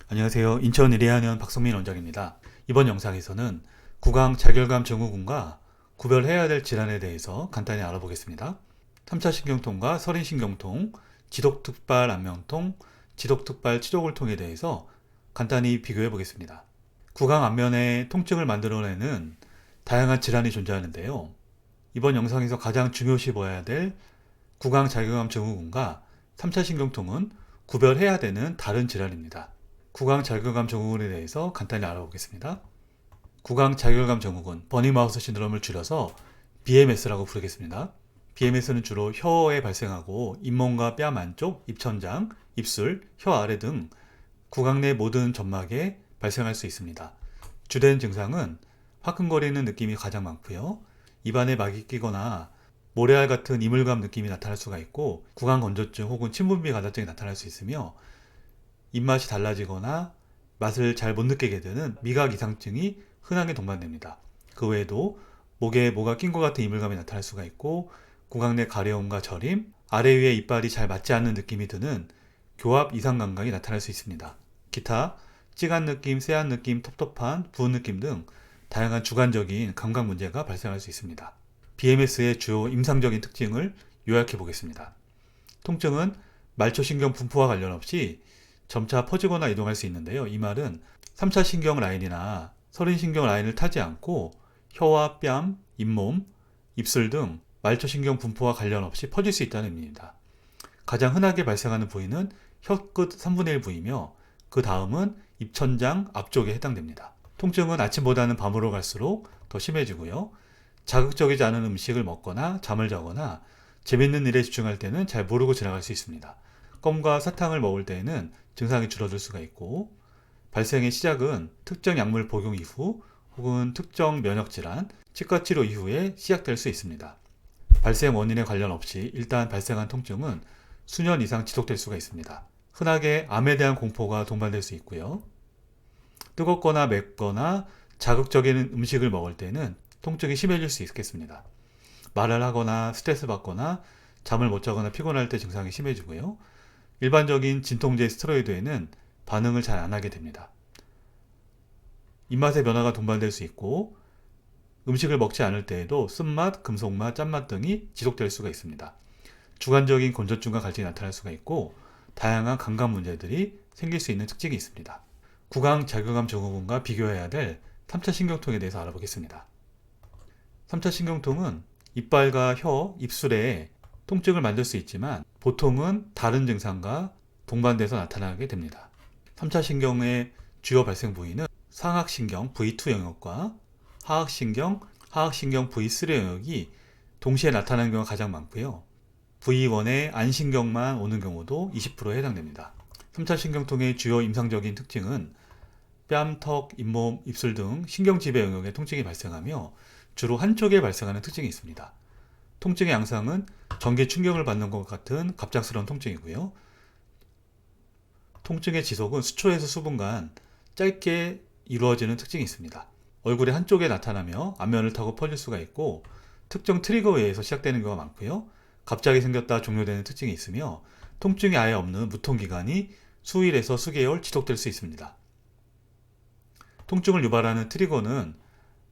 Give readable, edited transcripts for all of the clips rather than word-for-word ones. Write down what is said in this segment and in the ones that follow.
안녕하세요. 인천 의뢰하는 박성민 원장입니다. 이번 영상에서는 구강 자결감 증후군과 구별해야 될 질환에 대해서 간단히 알아보겠습니다. 3차 신경통과 서린신경통, 지독특발 안면통, 지독특발 치조골통에 대해서 간단히 비교해 보겠습니다. 구강 안면의 통증을 만들어내는 다양한 질환이 존재하는데요. 이번 영상에서 가장 중요시 보아야 될 구강 자결감 증후군과 3차 신경통은 구별해야 되는 다른 질환입니다. 구강 자결감 증후군에 대해서 간단히 알아보겠습니다. 구강 자결감 증후군, 버닝마우스 신드롬을 줄여서 BMS라고 부르겠습니다. BMS는 주로 혀에 발생하고 잇몸과 뺨 안쪽, 입천장, 입술, 혀 아래 등 구강 내 모든 점막에 발생할 수 있습니다. 주된 증상은 화끈거리는 느낌이 가장 많고요. 입안에 막이 끼거나 모래알 같은 이물감 느낌이 나타날 수가 있고, 구강 건조증 혹은 침분비 가다증이 나타날 수 있으며, 입맛이 달라지거나 맛을 잘 못 느끼게 되는 미각 이상증이 흔하게 동반됩니다. 그 외에도 목에 뭐가 낀 것 같은 이물감이 나타날 수가 있고, 구강 내 가려움과 저림, 아래 위에 이빨이 잘 맞지 않는 느낌이 드는 교합 이상 감각이 나타날 수 있습니다. 기타 찌간 느낌, 쎄한 느낌, 텁텁한, 부은 느낌 등 다양한 주관적인 감각 문제가 발생할 수 있습니다. BMS의 주요 임상적인 특징을 요약해 보겠습니다. 통증은 말초신경 분포와 관련 없이 점차 퍼지거나 이동할 수 있는데요. 이 말은 3차 신경 라인이나 서린신경 라인을 타지 않고 혀와 뺨, 잇몸, 입술 등 말초신경 분포와 관련 없이 퍼질 수 있다는 의미입니다. 가장 흔하게 발생하는 부위는 혀끝 3분의 1 부위며, 그 다음은 입천장 앞쪽에 해당됩니다. 통증은 아침보다는 밤으로 갈수록 더 심해지고요. 자극적이지 않은 음식을 먹거나 잠을 자거나 재밌는 일에 집중할 때는 잘 모르고 지나갈 수 있습니다. 껌과 사탕을 먹을 때에는 증상이 줄어들 수가 있고, 발생의 시작은 특정 약물 복용 이후 혹은 특정 면역질환, 치과치료 이후에 시작될 수 있습니다. 발생 원인에 관련 없이 일단 발생한 통증은 수년 이상 지속될 수가 있습니다. 흔하게 암에 대한 공포가 동반될 수 있고요. 뜨겁거나 맵거나 자극적인 음식을 먹을 때는 통증이 심해질 수 있겠습니다. 말을 하거나 스트레스 받거나 잠을 못 자거나 피곤할 때 증상이 심해지고요. 일반적인 진통제 스테로이드에는 반응을 잘 안 하게 됩니다. 입맛의 변화가 동반될 수 있고, 음식을 먹지 않을 때에도 쓴맛, 금속맛, 짠맛 등이 지속될 수가 있습니다. 주관적인 건조증과 갈증이 나타날 수가 있고, 다양한 감각 문제들이 생길 수 있는 특징이 있습니다. 구강 자결감 증후군과 비교해야 될 3차 신경통에 대해서 알아보겠습니다. 3차 신경통은 이빨과 혀, 입술에 통증을 만들 수 있지만 보통은 다른 증상과 동반돼서 나타나게 됩니다. 3차 신경의 주요 발생 부위는 상악신경 V2 영역과 하악신경 V3 영역이 동시에 나타나는 경우가 가장 많고요. V1의 안신경만 오는 경우도 20%에 해당됩니다. 3차 신경통의 주요 임상적인 특징은 뺨, 턱, 잇몸, 입술 등 신경지배 영역에 통증이 발생하며 주로 한쪽에 발생하는 특징이 있습니다. 통증의 양상은 전기 충격을 받는 것 같은 갑작스러운 통증이고요. 통증의 지속은 수초에서 수분간 짧게 이루어지는 특징이 있습니다. 얼굴의 한쪽에 나타나며 안면을 타고 퍼질 수가 있고, 특정 트리거에 의해서 시작되는 경우가 많고요. 갑자기 생겼다 종료되는 특징이 있으며, 통증이 아예 없는 무통기간이 수일에서 수개월 지속될 수 있습니다. 통증을 유발하는 트리거는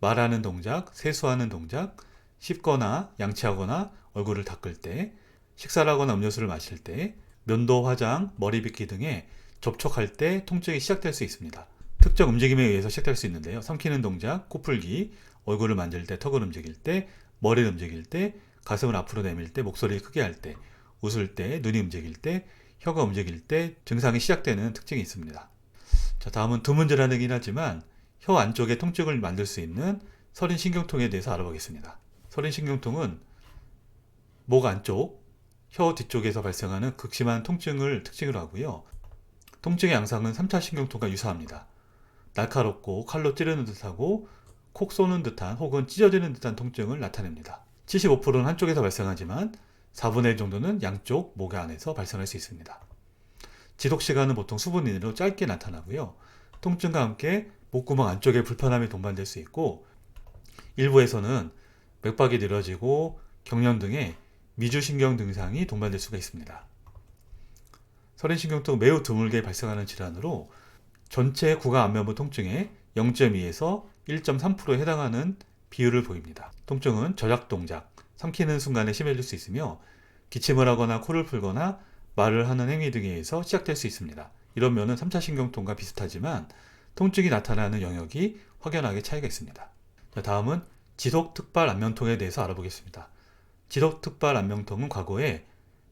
말하는 동작, 세수하는 동작, 씹거나 양치하거나 얼굴을 닦을 때, 식사를 하거나 음료수를 마실 때, 면도, 화장, 머리 빗기 등에 접촉할 때 통증이 시작될 수 있습니다. 특정 움직임에 의해서 시작될 수 있는데요. 삼키는 동작, 코 풀기, 얼굴을 만질 때, 턱을 움직일 때, 머리를 움직일 때, 가슴을 앞으로 내밀 때, 목소리를 크게 할 때, 웃을 때, 눈이 움직일 때, 혀가 움직일 때 증상이 시작되는 특징이 있습니다. 자, 다음은 드문 질환이긴 하지만 혀 안쪽에 통증을 만들 수 있는 서린신경통에 대해서 알아보겠습니다. 서린신경통은 목 안쪽, 혀 뒤쪽에서 발생하는 극심한 통증을 특징으로 하고요. 통증의 양상은 3차 신경통과 유사합니다. 날카롭고 칼로 찌르는 듯하고 콕 쏘는 듯한 혹은 찢어지는 듯한 통증을 나타냅니다. 75%는 한쪽에서 발생하지만 4분의 1 정도는 양쪽 목 안에서 발생할 수 있습니다. 지속시간은 보통 수분 이내로 짧게 나타나고요. 통증과 함께 목구멍 안쪽에 불편함이 동반될 수 있고, 일부에서는 맥박이 느려지고 경련 등의 미주신경 증상이 동반될 수가 있습니다. 서린신경통 매우 드물게 발생하는 질환으로 전체 구강 안면부 통증의 0.2에서 1.3%에 해당하는 비율을 보입니다. 통증은 저작 동작, 삼키는 순간에 심해질 수 있으며 기침을 하거나 코를 풀거나 말을 하는 행위 등에 의해서 시작될 수 있습니다. 이런 면은 3차 신경통과 비슷하지만 통증이 나타나는 영역이 확연하게 차이가 있습니다. 자, 다음은 지속특발 안면통에 대해서 알아보겠습니다. 지속특발 안면통은 과거에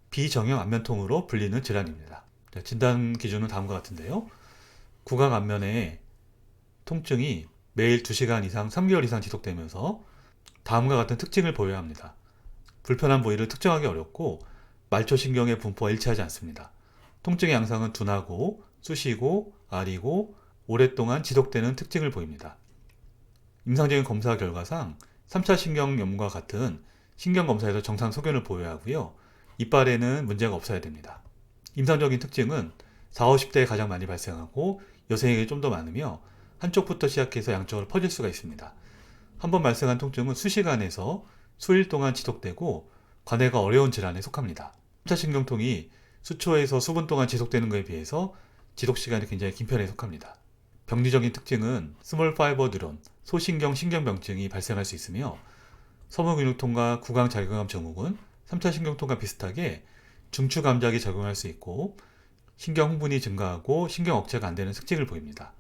비정형 안면통으로 불리는 질환입니다. 자, 진단 기준은 다음과 같은데요. 구강 안면에 통증이 매일 2시간 이상 3개월 이상 지속되면서 다음과 같은 특징을 보여야 합니다. 불편한 부위를 특정하기 어렵고 말초신경의 분포와 일치하지 않습니다. 통증의 양상은 둔하고 쑤시고 아리고 오랫동안 지속되는 특징을 보입니다. 임상적인 검사 결과상 3차 신경염과 같은 신경검사에서 정상 소견을 보여야 하고요. 이빨에는 문제가 없어야 됩니다. 임상적인 특징은 40, 50대에 가장 많이 발생하고 여성에게 좀 더 많으며 한쪽부터 시작해서 양쪽으로 퍼질 수가 있습니다. 한번 발생한 통증은 수시간에서 수일 동안 지속되고 관해가 어려운 질환에 속합니다. 3차 신경통이 수초에서 수분 동안 지속되는 것에 비해서 지속시간이 굉장히 긴 편에 속합니다. 병리적인 특징은 스몰 파이버 뉴런, 소신경 신경병증이 발생할 수 있으며 서문근육통과 구강자극감 증후군, 3차 신경통과 비슷하게 중추감작이 작용할 수 있고 신경 흥분이 증가하고 신경 억제가 안 되는 특징을 보입니다.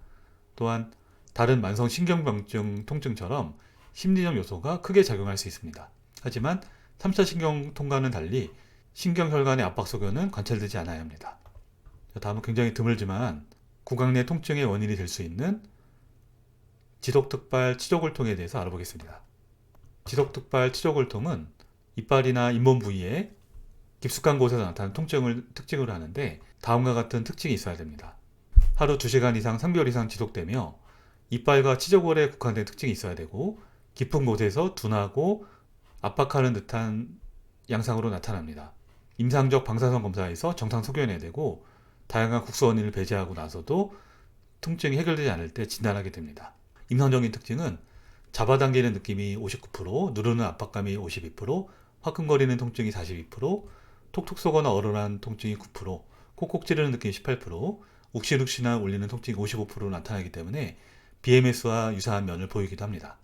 또한 다른 만성 신경병증 통증처럼 심리적 요소가 크게 작용할 수 있습니다. 하지만 3차 신경통과는 달리 신경혈관의 압박 소견은 관찰되지 않아야 합니다. 다음은 굉장히 드물지만 구강 내 통증의 원인이 될 수 있는 지속특발 치조골통에 대해서 알아보겠습니다. 지속특발 치조골통은 이빨이나 잇몸 부위에 깊숙한 곳에서 나타나는 통증을 특징으로 하는데 다음과 같은 특징이 있어야 됩니다. 하루 2시간 이상 3개월 이상 지속되며 이빨과 치조골에 국한된 특징이 있어야 되고 깊은 곳에서 둔하고 압박하는 듯한 양상으로 나타납니다. 임상적 방사선 검사에서 정상 소견해야 되고 다양한 국소 원인을 배제하고 나서도 통증이 해결되지 않을 때 진단하게 됩니다. 임상적인 특징은 잡아당기는 느낌이 59%, 누르는 압박감이 52%, 화끈거리는 통증이 42%, 톡톡 쏘거나 얼얼한 통증이 9%, 콕콕 찌르는 느낌이 18%, 욱신욱신한 울리는 통증이 55% 나타나기 때문에 BMS와 유사한 면을 보이기도 합니다.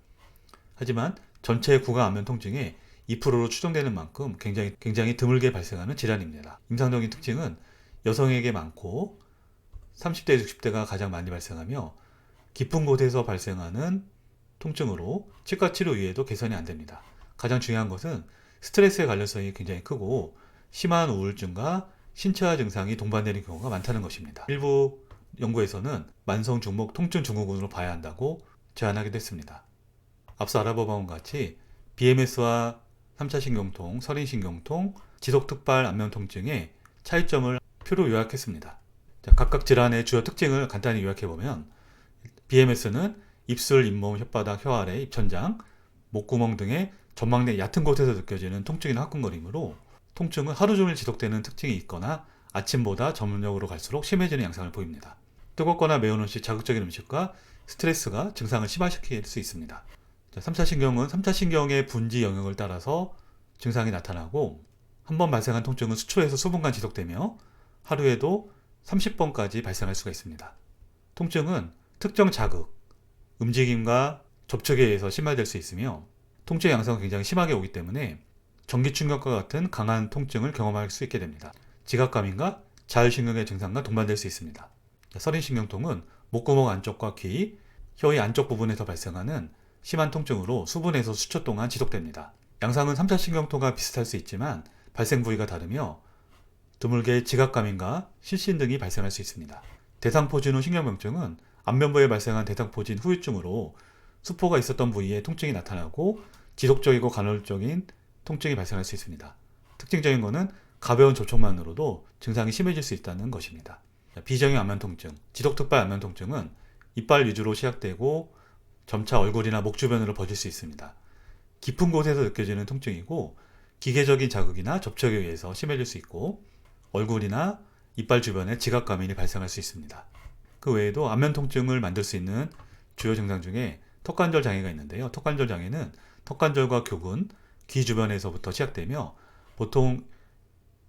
하지만 전체 구강 안면 통증의 2%로 추정되는 만큼 굉장히 드물게 발생하는 질환입니다. 임상적인 특징은 여성에게 많고 30대, 60대가 가장 많이 발생하며 깊은 곳에서 발생하는 통증으로 치과 치료 이외에도 개선이 안 됩니다. 가장 중요한 것은 스트레스의 관련성이 굉장히 크고 심한 우울증과 신체화 증상이 동반되는 경우가 많다는 것입니다. 일부 연구에서는 만성 중목 통증 증후군으로 봐야 한다고 제안하기도 했습니다. 앞서 알아본 것 같이 BMS와 3차 신경통, 설인신경통, 지속특발 안면 통증의 차이점을 표로 요약했습니다. 자, 각각 질환의 주요 특징을 간단히 요약해보면 BMS는 입술, 잇몸, 혓바닥, 혀 아래, 입천장, 목구멍 등의 점막 내 얕은 곳에서 느껴지는 통증이나 화끈거림으로 통증은 하루 종일 지속되는 특징이 있거나 아침보다 저녁으로 갈수록 심해지는 양상을 보입니다. 뜨겁거나 매운 음식, 자극적인 음식과 스트레스가 증상을 심화시킬 수 있습니다. 3차 신경은 3차 신경의 분지 영역을 따라서 증상이 나타나고 한 번 발생한 통증은 수초에서 수분간 지속되며 하루에도 30번까지 발생할 수가 있습니다. 통증은 특정 자극, 움직임과 접촉에 의해서 심화될 수 있으며 통증의 양상은 굉장히 심하게 오기 때문에 전기 충격과 같은 강한 통증을 경험할 수 있게 됩니다. 지각감인가 자율신경의 증상과 동반될 수 있습니다. 설인신경통은 목구멍 안쪽과 귀, 혀의 안쪽 부분에서 발생하는 심한 통증으로 수분에서 수초 동안 지속됩니다. 양상은 3차 신경통과 비슷할 수 있지만 발생 부위가 다르며 드물게 지각감인가 실신 등이 발생할 수 있습니다. 대상포진 후 신경병증은 안면부에 발생한 대상포진 후유증으로 수포가 있었던 부위에 통증이 나타나고 지속적이고 간헐적인 통증이 발생할 수 있습니다. 특징적인 것은 가벼운 접촉만으로도 증상이 심해질 수 있다는 것입니다. 비정형 안면통증, 지속특발 안면통증은 이빨 위주로 시작되고 점차 얼굴이나 목 주변으로 퍼질 수 있습니다. 깊은 곳에서 느껴지는 통증이고 기계적인 자극이나 접촉에 의해서 심해질 수 있고 얼굴이나 이빨 주변에 지각감이 발생할 수 있습니다. 그 외에도 안면 통증을 만들 수 있는 주요 증상 중에 턱관절 장애가 있는데요. 턱관절 장애는 턱관절과 교근, 귀 주변에서부터 시작되며 보통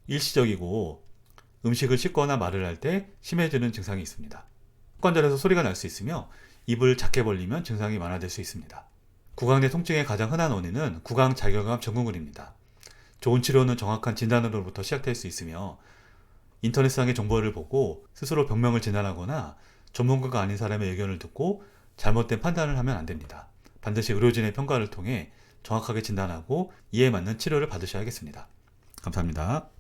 일시적이고 음식을 씹거나 말을 할 때 심해지는 증상이 있습니다. 턱관절에서 소리가 날 수 있으며 입을 작게 벌리면 증상이 완화될 수 있습니다. 구강 내 통증의 가장 흔한 원인은 구강 자결감 증후군입니다. 좋은 치료는 정확한 진단으로부터 시작될 수 있으며 인터넷상의 정보를 보고 스스로 병명을 진단하거나 전문가가 아닌 사람의 의견을 듣고 잘못된 판단을 하면 안 됩니다. 반드시 의료진의 평가를 통해 정확하게 진단하고 이에 맞는 치료를 받으셔야겠습니다. 감사합니다.